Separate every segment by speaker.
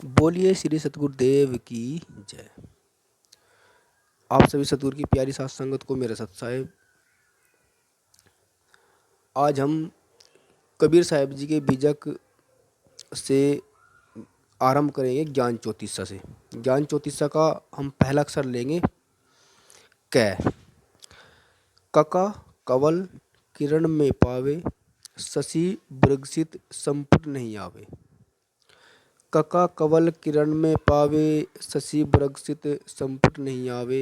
Speaker 1: बोलिए श्री सतगुरुदेव की जय। आप सभी सतगुरु की प्यारी साथ संगत को मेरा सत साहेब। आज हम कबीर साहब जी के बीजक से आरंभ करेंगे ज्ञान चौतीसा से। ज्ञान चौतीसा का हम पहला अक्षर लेंगे कै। कका कवल किरण में पावे, शशि विरसित संपुट नहीं आवे। कका कवल किरण में पावे, शशि विरसित संपुट नहीं आवे।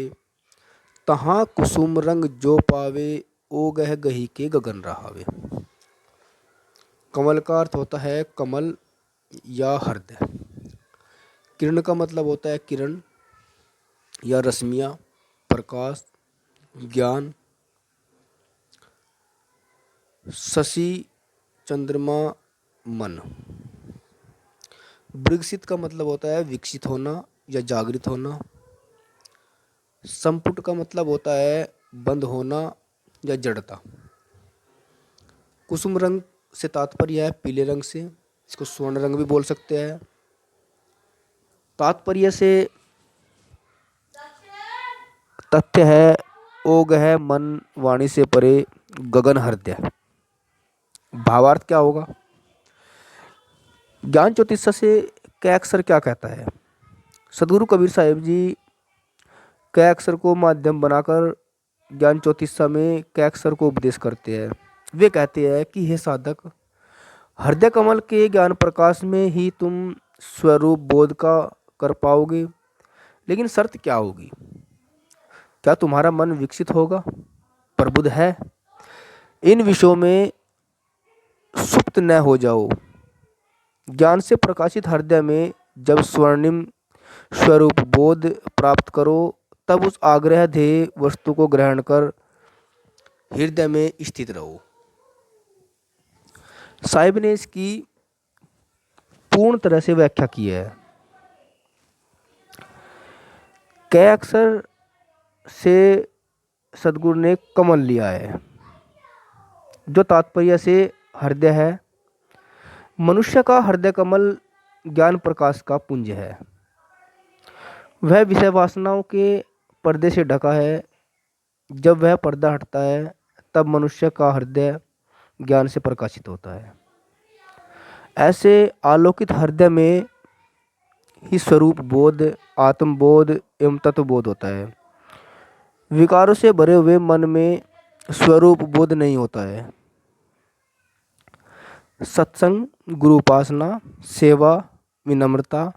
Speaker 1: तहाँ कुसुम रंग जो पावे, ओ गह गही के गगन रहावे। कमल का अर्थ होता है कमल या हृदय। किरण का मतलब होता है किरण या रश्मियाँ, प्रकाश, ज्ञान। शशि चंद्रमा, मन। विकसित का मतलब होता है विकसित होना या जागृत होना। संपुट का मतलब होता है बंद होना या जड़ता। कुसुम रंग से तात्पर्य है पीले रंग से, इसको स्वर्ण रंग भी बोल सकते हैं। तात्पर्य से तथ्य है ओग है मन वाणी से परे गगन हृदय। भावार्थ क्या होगा? ज्ञान चौतीसा से कै अक्षर क्या कहता है? सदगुरु कबीर साहिब जी कै अक्षर को माध्यम बनाकर ज्ञान चौतीसा में कै अक्षर को उपदेश करते हैं। वे कहते हैं कि हे साधक, हृदय कमल के ज्ञान प्रकाश में ही तुम स्वरूप बोध का कर पाओगे। लेकिन शर्त क्या होगी? क्या तुम्हारा मन विकसित होगा, प्रबुद्ध है, इन विषयों में सुप्त न हो जाओ। ज्ञान से प्रकाशित हृदय में जब स्वर्णिम स्वरूप बोध प्राप्त करो, तब उस आग्रह ध्येय वस्तु को ग्रहण कर हृदय में स्थित रहो। साहिब ने इसकी पूर्ण तरह से व्याख्या की है। कै अक्षर से सदगुरु ने कमल लिया है, जो तात्पर्य से हृदय है। मनुष्य का हृदय कमल ज्ञान प्रकाश का पुंज है। वह विषय वासनाओं के पर्दे से ढका है। जब वह पर्दा हटता है, तब मनुष्य का हृदय ज्ञान से प्रकाशित होता है। ऐसे आलोकित हृदय में ही स्वरूप बोध, आत्मबोध एवं तत्वबोध होता है। विकारों से भरे हुए मन में स्वरूप बोध नहीं होता है। सत्संग, गुरु उपासना, सेवा, विनम्रता,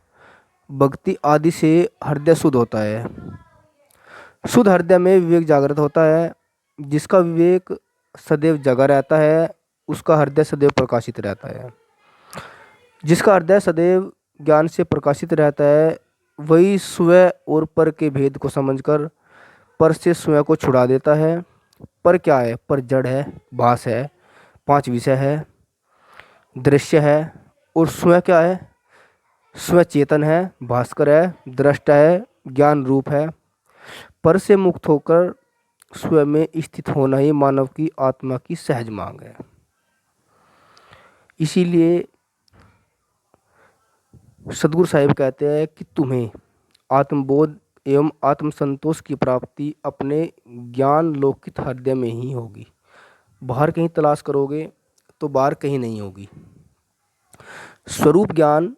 Speaker 1: भक्ति आदि से हृदय शुद्ध होता है। शुद्ध हृदय में विवेक जागृत होता है। जिसका विवेक सदैव जगा रहता है, उसका हृदय सदैव प्रकाशित रहता है। जिसका हृदय सदैव ज्ञान से प्रकाशित रहता है, वही स्वयं और पर के भेद को समझकर पर से स्वयं को छुड़ा देता है। पर क्या है? पर जड़ है, भास है, पांच विषय है, दृश्य है। और स्वयं क्या है? स्वयं चेतन है, भास्कर है, दृष्टा है, ज्ञान रूप है। पर से मुक्त होकर स्वयं में स्थित होना ही मानव की आत्मा की सहज मांग है। इसीलिए सदगुरु साहिब कहते हैं कि तुम्हें आत्मबोध एवं आत्मसंतोष की प्राप्ति अपने ज्ञान लोकित हृदय में ही होगी। बाहर कहीं तलाश करोगे तो बाहर कहीं नहीं होगी। स्वरूप ज्ञान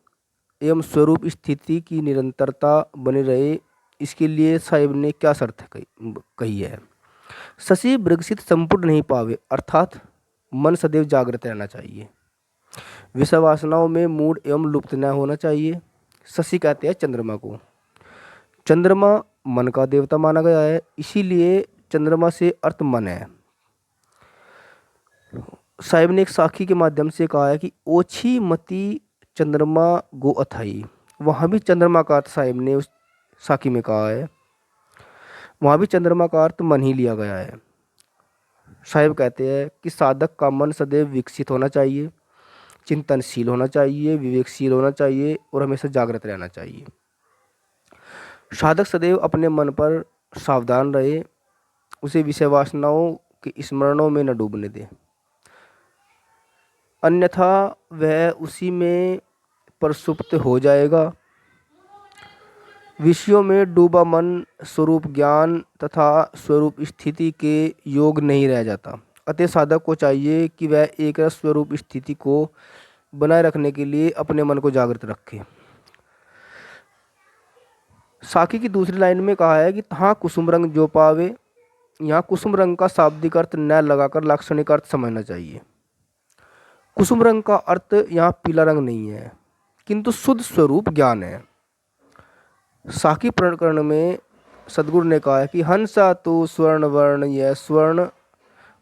Speaker 1: एवं स्वरूप स्थिति की निरंतरता बने रहे, इसके लिए साहिब ने क्या शर्त कही है? शशि विकसित संपूर्ण नहीं पावे, अर्थात मन सदैव जागृत रहना चाहिए। विषय वासनाओं में मूड एवं लुप्त न होना चाहिए। शशि कहते हैं चंद्रमा को। चंद्रमा मन का देवता माना गया है, इसीलिए चंद्रमा से अर्थ मन है। साहिब ने एक साखी के माध्यम से कहा है कि ओछी मति चंद्रमा गो अथाई। वहाँ भी चंद्रमा का अर्थ साहिब ने उस साखी में कहा है। वहाँ भी चंद्रमा का अर्थ मन ही लिया गया है। साहिब कहते हैं कि साधक का मन सदैव विकसित होना चाहिए, चिंतनशील होना चाहिए, विवेकशील होना चाहिए और हमेशा जागृत रहना चाहिए। साधक सदैव अपने मन पर सावधान रहे, उसे विषय वासनाओं के स्मरणों में न डूबने दे, अन्यथा वह उसी में प्रसुप्त हो जाएगा। विषयों में डूबा मन स्वरूप ज्ञान तथा स्वरूप स्थिति के योग नहीं रह जाता। अतः साधक को चाहिए कि वह एक रस स्वरूप स्थिति को बनाए रखने के लिए अपने मन को जागृत रखे। साखी की दूसरी लाइन में कहा है कि तहाँ कुसुम रंग जो पावे। यहाँ कुसुम रंग का शाब्दिक अर्थ न लगाकर लाक्षणिक अर्थ समझना चाहिए। कुसुम रंग का अर्थ यहाँ पीला रंग नहीं है, किंतु शुद्ध स्वरूप ज्ञान है। साखी प्रकरण में सदगुरु ने कहा है कि हंसा तो स्वर्ण वर्ण या स्वर्ण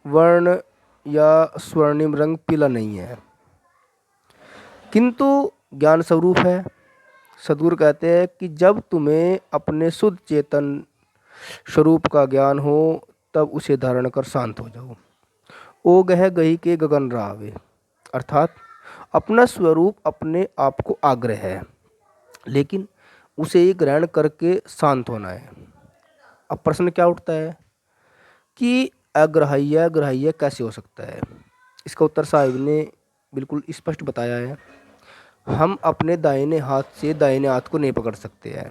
Speaker 1: वर्ण या स्वर्णिम रंग पीला नहीं है, किंतु ज्ञान स्वरूप है। सदगुरु कहते हैं कि जब तुम्हें अपने शुद्ध चेतन स्वरूप का ज्ञान हो तब उसे धारण कर शांत हो जाओ। ओ गह गही के गगन रावे, अर्थात अपना स्वरूप अपने आप को आग्रह है, लेकिन उसे ही ग्रहण करके शांत होना है। अब प्रश्न क्या उठता है कि अग्राह्य ग्राह्य कैसे हो सकता है। इसका उत्तर साहिब ने बिल्कुल स्पष्ट बताया है। हम अपने दाहिने हाथ से दाहिने हाथ को नहीं पकड़ सकते हैं,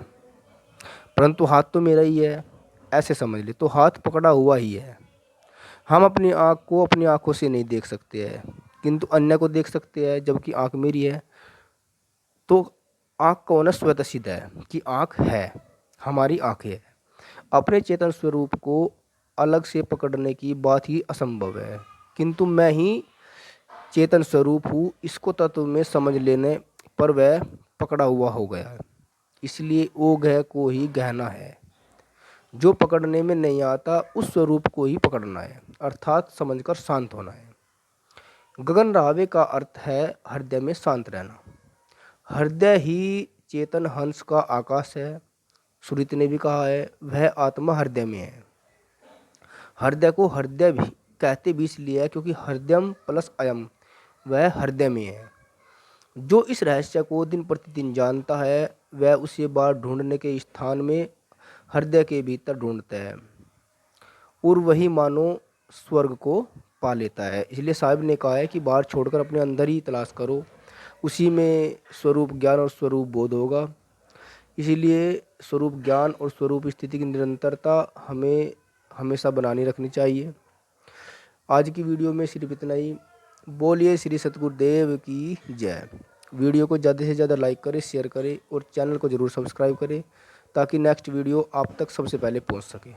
Speaker 1: परंतु हाथ तो मेरा ही है, ऐसे समझ ले, तो हाथ पकड़ा हुआ ही है। हम अपनी आँख को अपनी आँखों से नहीं देख सकते हैं, किंतु अन्य को देख सकते हैं, जबकि आँख मेरी है। तो आँख का होना स्वतः सिद्ध है कि आँख है, हमारी आँखें है। अपने चेतन स्वरूप को अलग से पकड़ने की बात ही असंभव है, किंतु मैं ही चेतन स्वरूप हूँ, इसको तत्व में समझ लेने पर वह पकड़ा हुआ हो गया है। इसलिए ओ गह को ही गहना है। जो पकड़ने में नहीं आता उस स्वरूप को ही पकड़ना है, अर्थात समझकर शांत होना है। गगन रावे का अर्थ है हृदय में शांत रहना। हृदय ही चेतन हंस का आकाश है। सुरीत ने भी कहा है वह आत्मा हृदय में है। हृदय को हृदय भी कहते भी इसलिए है क्योंकि हृदयम प्लस अयम, वह हृदय में है। जो इस रहस्य को दिन प्रतिदिन जानता है वह उसे बाहर ढूंढने के स्थान में हृदय के भीतर ढूंढता है और वही मानो स्वर्ग को पा लेता है। इसलिए साहिब ने कहा है कि बाहर छोड़कर अपने अंदर ही तलाश करो, उसी में स्वरूप ज्ञान और स्वरूप बोध होगा। इसीलिए स्वरूप ज्ञान और स्वरूप स्थिति की निरंतरता हमें हमेशा बनानी रखनी चाहिए। आज की वीडियो में सिर्फ इतना ही। बोलिए श्री सतगुरुदेव की जय। वीडियो को ज़्यादा से ज़्यादा लाइक करें, शेयर करें और चैनल को ज़रूर सब्सक्राइब करें ताकि नेक्स्ट वीडियो आप तक सबसे पहले पहुंच सके।